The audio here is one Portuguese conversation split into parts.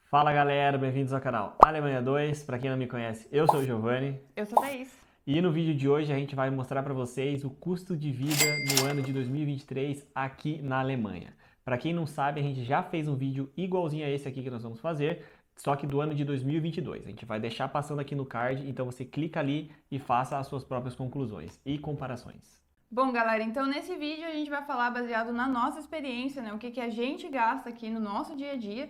Fala galera, bem-vindos ao canal Alemanha 2. Para quem não me conhece, eu sou o Giovanni. Eu sou a Thaís. E no vídeo de hoje a gente vai mostrar para vocês o custo de vida no ano de 2023 aqui na Alemanha. Para quem não sabe, a gente já fez um vídeo igualzinho a esse aqui que nós vamos fazer, só que do ano de 2022. A gente vai deixar passando aqui no card, então você clica ali e faça as suas próprias conclusões e comparações. Bom, galera, então nesse vídeo a gente vai falar baseado na nossa experiência, né? O que a gente gasta aqui no nosso dia a dia.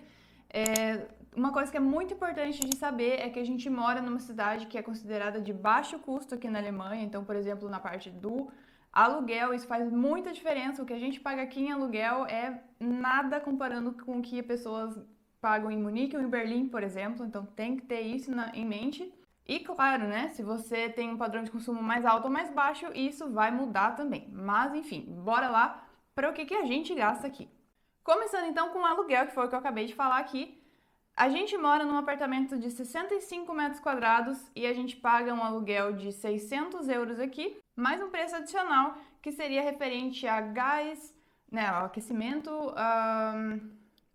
Uma coisa que é muito importante de saber é que a gente mora numa cidade que é considerada de baixo custo aqui na Alemanha. Então, por exemplo, na parte do aluguel, isso faz muita diferença. O que a gente paga aqui em aluguel é nada comparando com o que pessoas pagam em Munique ou em Berlim, por exemplo. Então, tem que ter isso em mente. E claro, né, se você tem um padrão de consumo mais alto ou mais baixo, isso vai mudar também. Mas, enfim, bora lá para o que a gente gasta aqui. Começando então com o aluguel, que foi o que eu acabei de falar aqui. A gente mora num apartamento de 65 metros quadrados e a gente paga um aluguel de 600 euros aqui, mais um preço adicional que seria referente a gás, né, ao aquecimento,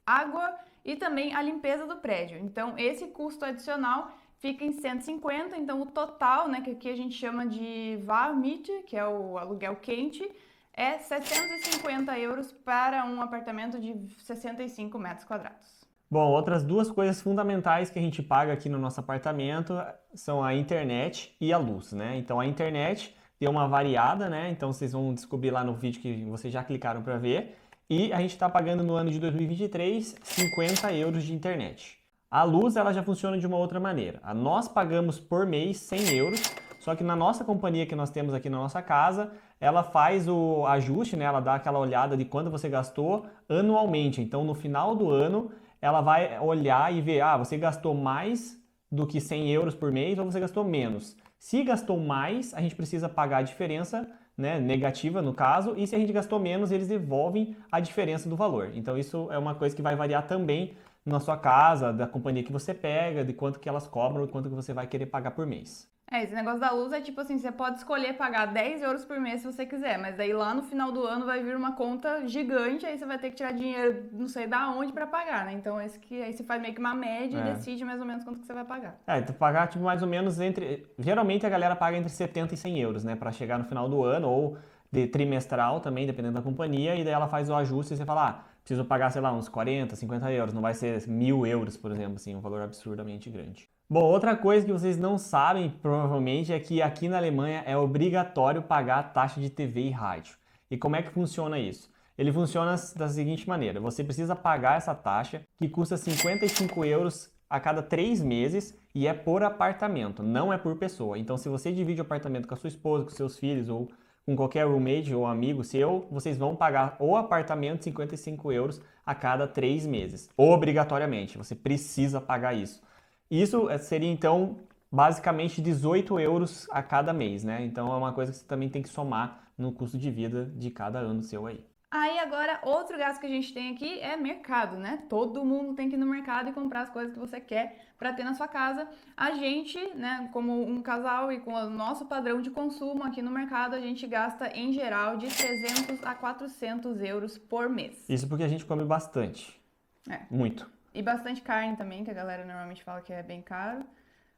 água e também a limpeza do prédio. Então esse custo adicional fica em 150, então o total, né, que aqui a gente chama de Warmmiete, que é o aluguel quente, é 750 euros para um apartamento de 65 metros quadrados. Bom, outras duas coisas fundamentais que a gente paga aqui no nosso apartamento são a internet e a luz, né? Então a internet tem uma variada, né? Então vocês vão descobrir lá no vídeo que vocês já clicaram para ver. E a gente está pagando no ano de 2023 50 euros de internet. A luz ela já funciona de uma outra maneira. Nós pagamos por mês 100 euros, só que na nossa companhia que nós temos aqui na nossa casa, ela faz o ajuste, né? Ela dá aquela olhada de quanto você gastou anualmente. Então no final do ano ela vai olhar e ver, você gastou mais do que 100 euros por mês ou você gastou menos. Se gastou mais, a gente precisa pagar a diferença, né, negativa no caso, e se a gente gastou menos, eles devolvem a diferença do valor. Então isso é uma coisa que vai variar também na sua casa, da companhia que você pega, de quanto que elas cobram e quanto que você vai querer pagar por mês. Esse negócio da luz é tipo assim, você pode escolher pagar 10 euros por mês se você quiser, mas daí lá no final do ano vai vir uma conta gigante, aí você vai ter que tirar dinheiro não sei da onde pra pagar, né? Então aí você faz meio que uma média e decide mais ou menos quanto que você vai pagar. Então pagar tipo mais ou menos geralmente a galera paga entre 70 e 100 euros, né, para chegar no final do ano ou de trimestral também, dependendo da companhia, e daí ela faz o ajuste e você fala, preciso pagar, sei lá, uns 40, 50 euros, não vai ser 1.000 euros, por exemplo, assim, um valor absurdamente grande. Bom, outra coisa que vocês não sabem, provavelmente, é que aqui na Alemanha é obrigatório pagar a taxa de TV e rádio. E como é que funciona isso? Ele funciona da seguinte maneira, você precisa pagar essa taxa, que custa 55 euros a cada 3 meses e é por apartamento, não é por pessoa. Então, se você divide o apartamento com a sua esposa, com seus filhos ou com qualquer roommate ou amigo seu, vocês vão pagar o apartamento 55 euros a cada 3 meses. Obrigatoriamente, você precisa pagar isso. Isso seria, então, basicamente 18 euros a cada mês, né? Então é uma coisa que você também tem que somar no custo de vida de cada ano seu aí. Aí agora, outro gasto que a gente tem aqui é mercado, né? Todo mundo tem que ir no mercado e comprar as coisas que você quer para ter na sua casa. A gente, né, como um casal e com o nosso padrão de consumo aqui no mercado, a gente gasta em geral de 300 a 400 euros por mês. Isso porque a gente come bastante. Muito. E bastante carne também, que a galera normalmente fala que é bem caro.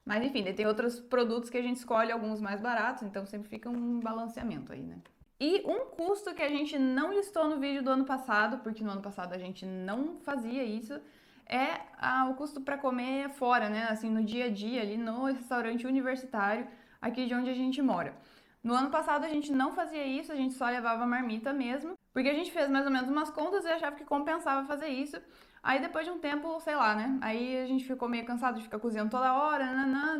Mas enfim, tem outros produtos que a gente escolhe, alguns mais baratos, então sempre fica um balanceamento aí, né? E um custo que a gente não listou no vídeo do ano passado, porque no ano passado a gente não fazia isso, é o custo para comer fora, né? Assim, no dia a dia, ali no restaurante universitário, aqui de onde a gente mora. No ano passado a gente não fazia isso, a gente só levava marmita mesmo, porque a gente fez mais ou menos umas contas e achava que compensava fazer isso. Aí depois de um tempo, sei lá, né? Aí a gente ficou meio cansado de ficar cozinhando toda hora,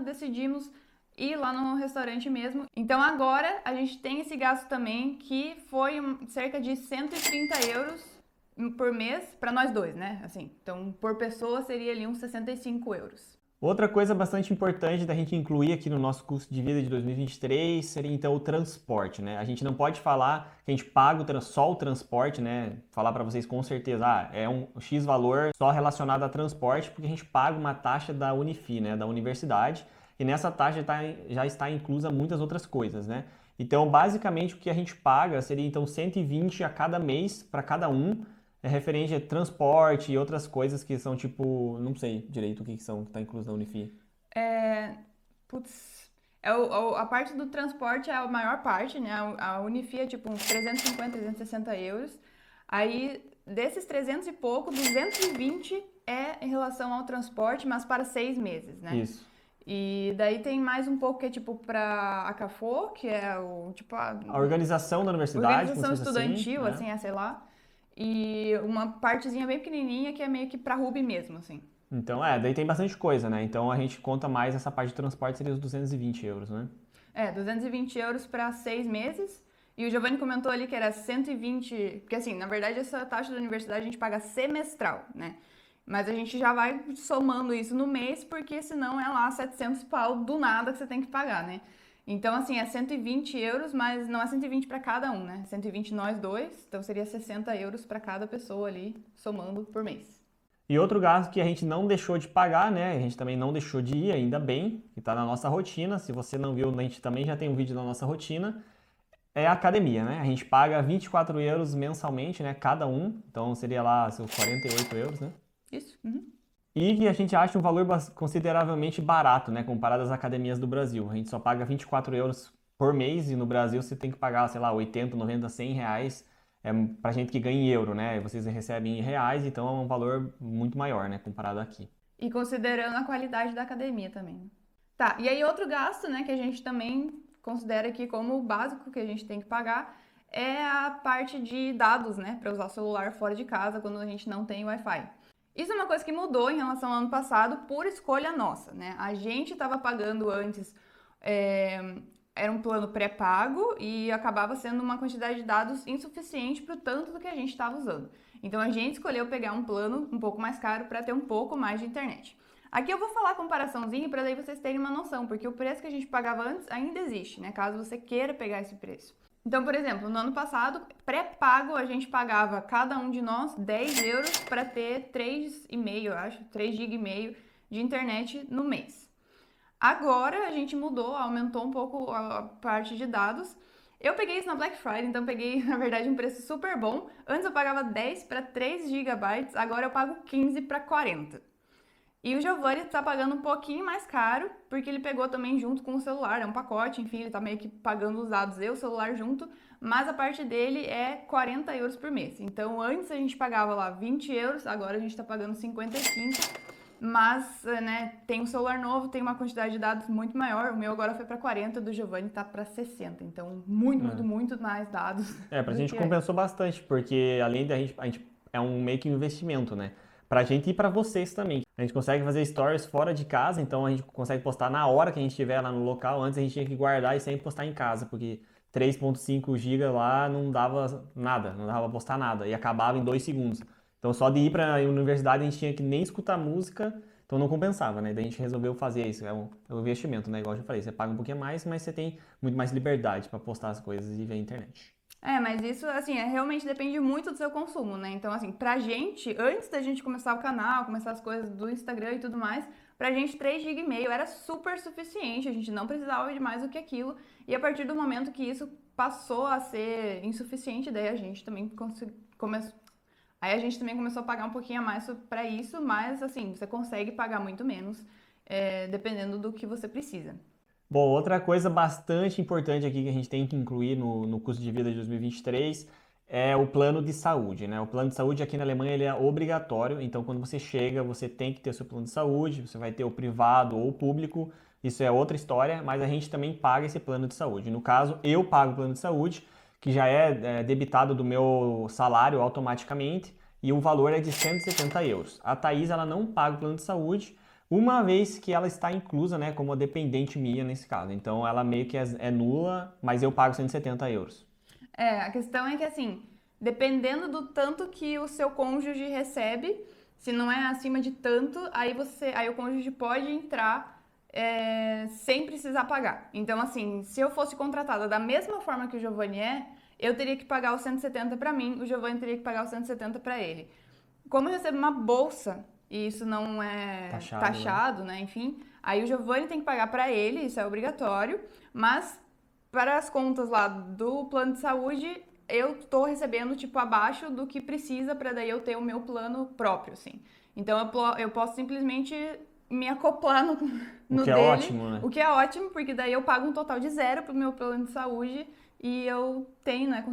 decidimos ir lá no restaurante mesmo. Então agora a gente tem esse gasto também, que foi cerca de 130 euros por mês para nós dois, né? Assim, então por pessoa seria ali uns 65 euros. Outra coisa bastante importante da gente incluir aqui no nosso custo de vida de 2023 seria então o transporte, né? A gente não pode falar que a gente paga só o transporte, né? Falar para vocês com certeza, é um X valor só relacionado a transporte, porque a gente paga uma taxa da Unifi, né? Da universidade, e nessa taxa já está inclusa muitas outras coisas, né? Então, basicamente, o que a gente paga seria então 120 a cada mês para cada um, é referente a transporte e outras coisas que são tipo, não sei direito o que são, que está incluso na Unifi. É, putz, a parte do transporte é a maior parte, né? A Unifi é tipo uns 350, 360 euros. Aí, desses 300 e pouco, 220 é em relação ao transporte, mas para 6 meses, né? Isso. E daí tem mais um pouco que é tipo para a CAFO, que é o tipo A organização da universidade, como organização se diz assim, estudantil, né? assim, sei lá. E uma partezinha bem pequenininha que é meio que para Ruby mesmo, assim. Então, daí tem bastante coisa, né? Então a gente conta mais essa parte de transporte, seria os 220 euros, né? 220 euros para 6 meses. E o Giovanni comentou ali que era 120, porque assim, na verdade essa taxa da universidade a gente paga semestral, né? Mas a gente já vai somando isso no mês, porque senão é lá 700 pau do nada que você tem que pagar, né? Então, assim, é 120 euros, mas não é 120 para cada um, né? 120 nós dois, então seria 60 euros para cada pessoa ali, somando por mês. E outro gasto que a gente não deixou de pagar, né? A gente também não deixou de ir, ainda bem, que está na nossa rotina. Se você não viu, a gente também já tem um vídeo na nossa rotina. É a academia, né? A gente paga 24 euros mensalmente, né? Cada um. Então seria lá seus 48 euros, né? Isso? Uhum. E que a gente acha um valor consideravelmente barato, né? Comparado às academias do Brasil. A gente só paga 24 euros por mês e no Brasil você tem que pagar, sei lá, 80, 90, 100 reais pra gente que ganha em euro, né? Vocês recebem em reais, então é um valor muito maior, né? Comparado aqui. E considerando a qualidade da academia também, né? Tá, e aí outro gasto, né, que a gente também considera aqui como o básico que a gente tem que pagar é a parte de dados, né, para usar o celular fora de casa quando a gente não tem Wi-Fi. Isso é uma coisa que mudou em relação ao ano passado por escolha nossa, né? A gente estava pagando antes, era um plano pré-pago e acabava sendo uma quantidade de dados insuficiente para o tanto do que a gente estava usando. Então a gente escolheu pegar um plano um pouco mais caro para ter um pouco mais de internet. Aqui eu vou falar a comparaçãozinha para daí vocês terem uma noção, porque o preço que a gente pagava antes ainda existe, né? Caso você queira pegar esse preço. Então, por exemplo, no ano passado, pré-pago, a gente pagava cada um de nós 10 euros para ter 3,5, eu acho, 3 GB e meio de internet no mês. Agora a gente mudou, aumentou um pouco a parte de dados. Eu peguei isso na Black Friday, então peguei, na verdade, um preço super bom. Antes eu pagava 10 para 3 GB, agora eu pago 15 para 40. E o Giovanni está pagando um pouquinho mais caro, porque ele pegou também junto com o celular, é um pacote, enfim, ele está meio que pagando os dados e o celular junto, mas a parte dele é 40 euros por mês. Então, antes a gente pagava lá 20 euros, agora a gente está pagando 55, mas, né, tem um celular novo, tem uma quantidade de dados muito maior, o meu agora foi para 40, do Giovanni tá para 60, então muito mais dados. Pra gente compensou bastante, porque além da gente é um meio que um investimento, né? Pra gente e pra vocês também. A gente consegue fazer stories fora de casa, então a gente consegue postar na hora que a gente estiver lá no local. Antes a gente tinha que guardar e sempre postar em casa, porque 3.5 GB lá não dava nada, não dava pra postar nada, e acabava em 2 segundos. Então só de ir pra universidade a gente tinha que nem escutar música, então não compensava, né? Daí a gente resolveu fazer isso, é um investimento, né? Igual eu já falei, você paga um pouquinho mais, mas você tem muito mais liberdade pra postar as coisas e ver a internet. Mas isso, assim, realmente depende muito do seu consumo, né? Então, assim, pra gente, antes da gente começar o canal, começar as coisas do Instagram e tudo mais, pra gente 3,5 GB era super suficiente, a gente não precisava de mais do que aquilo. E a partir do momento que isso passou a ser insuficiente, daí a gente também começou. Aí a gente também começou a pagar um pouquinho a mais pra isso, mas, assim, você consegue pagar muito menos, dependendo do que você precisa. Bom, outra coisa bastante importante aqui que a gente tem que incluir no custo de vida de 2023 é o plano de saúde, né? O plano de saúde aqui na Alemanha ele é obrigatório, então quando você chega, você tem que ter o seu plano de saúde, você vai ter o privado ou o público, isso é outra história, mas a gente também paga esse plano de saúde. No caso, eu pago o plano de saúde, que já é debitado do meu salário automaticamente, e o valor é de 170 euros. A Thaís, ela não paga o plano de saúde, uma vez que ela está inclusa, né, como dependente minha nesse caso. Então, ela meio que é nula, mas eu pago 170 euros. A questão é que, assim, dependendo do tanto que o seu cônjuge recebe, se não é acima de tanto, aí o cônjuge pode entrar sem precisar pagar. Então, assim, se eu fosse contratada da mesma forma que o Giovanni eu teria que pagar os 170 para mim, o Giovanni teria que pagar os 170 para ele. Como eu recebo uma bolsa e isso não é taxado, né? Enfim, aí o Giovanni tem que pagar para ele, isso é obrigatório, mas para as contas lá do plano de saúde, eu tô recebendo, tipo, abaixo do que precisa para daí eu ter o meu plano próprio, assim. Então, eu posso simplesmente me acoplar no O que é dele, ótimo, né? o que é ótimo, porque daí eu pago um total de 0 pro meu plano de saúde e eu tenho, né,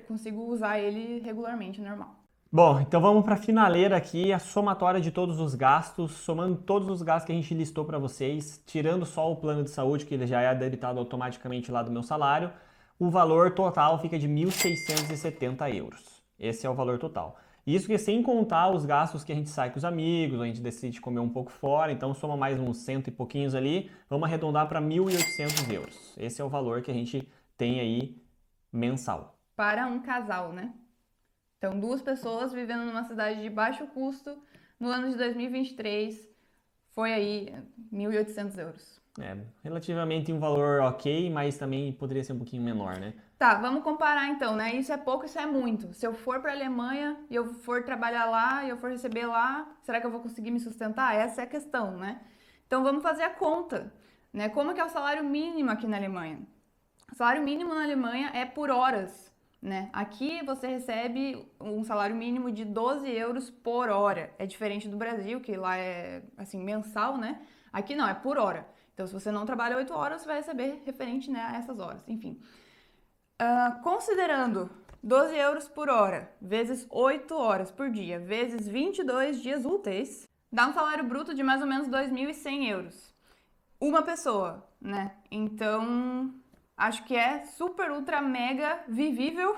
consigo usar ele regularmente, normal. Bom, então vamos para a finaleira aqui, a somatória de todos os gastos, somando todos os gastos que a gente listou para vocês, tirando só o plano de saúde, que ele já é debitado automaticamente lá do meu salário, o valor total fica de 1.670 euros. Esse é o valor total. Isso que sem contar os gastos que a gente sai com os amigos, a gente decide comer um pouco fora, então soma mais uns cento e pouquinhos ali, vamos arredondar para 1.800 euros. Esse é o valor que a gente tem aí mensal. Para um casal, né? Então, 2 pessoas vivendo numa cidade de baixo custo no ano de 2023 foi aí 1.800 euros. É, relativamente um valor ok, mas também poderia ser um pouquinho menor, né? Tá, vamos comparar então, né? Isso é pouco, isso é muito. Se eu for para a Alemanha e eu for trabalhar lá e eu for receber lá, será que eu vou conseguir me sustentar? Essa é a questão, né? Então vamos fazer a conta, né? Como que é o salário mínimo aqui na Alemanha? O salário mínimo na Alemanha é por horas, né? Aqui você recebe um salário mínimo de 12 euros por hora. É diferente do Brasil, que lá é assim mensal, né? Aqui não, é por hora. Então, se você não trabalha 8 horas, você vai receber referente, né, a essas horas. Enfim, considerando 12 euros por hora, vezes 8 horas por dia, vezes 22 dias úteis, dá um salário bruto de mais ou menos 2.100 euros. Uma pessoa, né? Então, acho que é super, ultra, mega vivível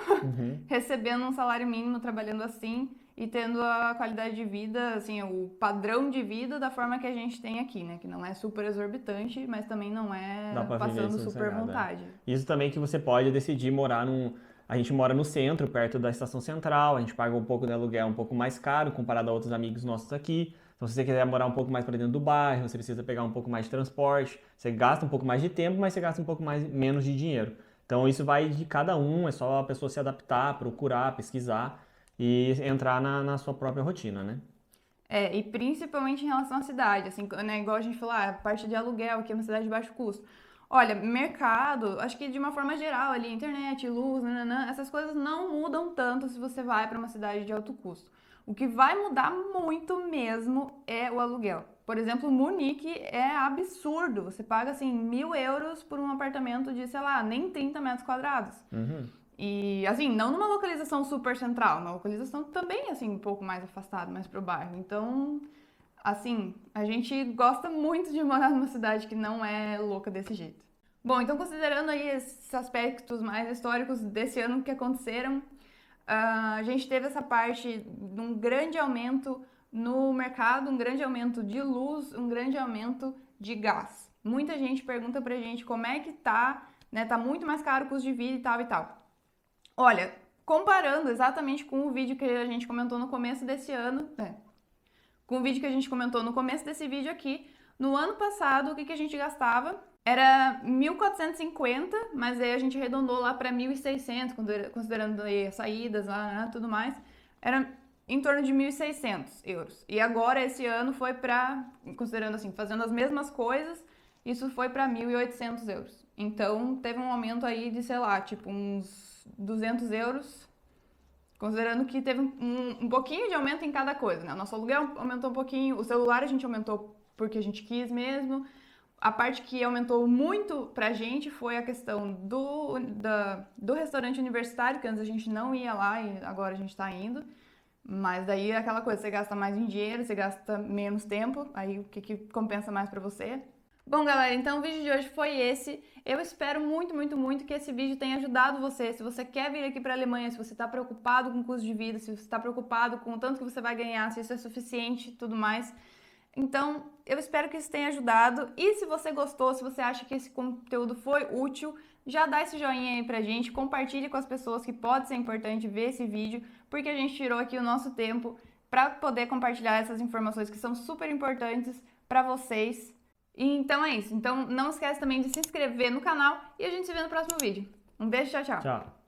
recebendo um salário mínimo, trabalhando assim e tendo a qualidade de vida, assim, o padrão de vida da forma que a gente tem aqui, né? Que não é super exorbitante, mas também não é passando super vontade. Isso também que você pode decidir morar num... A gente mora no centro, perto da estação central, a gente paga um pouco de aluguel um pouco mais caro comparado a outros amigos nossos aqui. Então, se você quiser morar um pouco mais para dentro do bairro, você precisa pegar um pouco mais de transporte, você gasta um pouco mais de tempo, mas você gasta um pouco menos de dinheiro. Então, isso vai de cada um, é só a pessoa se adaptar, procurar, pesquisar e entrar na sua própria rotina, né? E principalmente em relação à cidade, assim, né, igual a gente falou, a parte de aluguel aqui é uma cidade de baixo custo. Olha, mercado, acho que de uma forma geral ali, internet, luz, nananã, essas coisas não mudam tanto se você vai para uma cidade de alto custo. O que vai mudar muito mesmo é o aluguel. Por exemplo, Munique é absurdo. Você paga, assim, 1.000 euros por um apartamento de, sei lá, nem 30 metros quadrados. E, assim, não numa localização super central, uma localização também, assim, um pouco mais afastada, mais pro bairro. Então, assim, a gente gosta muito de morar numa cidade que não é louca desse jeito. Bom, então considerando aí esses aspectos mais históricos desse ano que aconteceram, a gente teve essa parte de um grande aumento no mercado, um grande aumento de luz, um grande aumento de gás. Muita gente pergunta pra gente como é que tá, né? Tá muito mais caro o custo de vida e tal e tal. Olha, comparando exatamente com o vídeo que a gente comentou no começo desse ano, com o vídeo que a gente comentou no começo desse vídeo aqui, no ano passado, o que a gente gastava era 1.450, mas aí a gente arredondou lá para 1.600, considerando aí as saídas lá, né, tudo mais, era em torno de 1.600 euros. E agora, esse ano, foi para, considerando assim, fazendo as mesmas coisas, isso foi para 1.800 euros. Então, teve um aumento aí de, sei lá, tipo uns 200 euros, considerando que teve um pouquinho de aumento em cada coisa, né? O nosso aluguel aumentou um pouquinho, o celular a gente aumentou porque a gente quis mesmo. A parte que aumentou muito pra gente foi a questão do restaurante universitário, que antes a gente não ia lá e agora a gente tá indo. Mas daí é aquela coisa, você gasta mais em dinheiro, você gasta menos tempo, aí o que compensa mais pra você? Bom, galera, então o vídeo de hoje foi esse. Eu espero muito, muito, muito que esse vídeo tenha ajudado você. Se você quer vir aqui para a Alemanha, se você está preocupado com o custo de vida, se você está preocupado com o tanto que você vai ganhar, se isso é suficiente e tudo mais. Então, eu espero que isso tenha ajudado. E se você gostou, se você acha que esse conteúdo foi útil, já dá esse joinha aí pra gente, compartilhe com as pessoas que pode ser importante ver esse vídeo, porque a gente tirou aqui o nosso tempo para poder compartilhar essas informações que são super importantes para vocês. Então é isso. Então não esquece também de se inscrever no canal e a gente se vê no próximo vídeo. Um beijo, tchau, tchau. Tchau.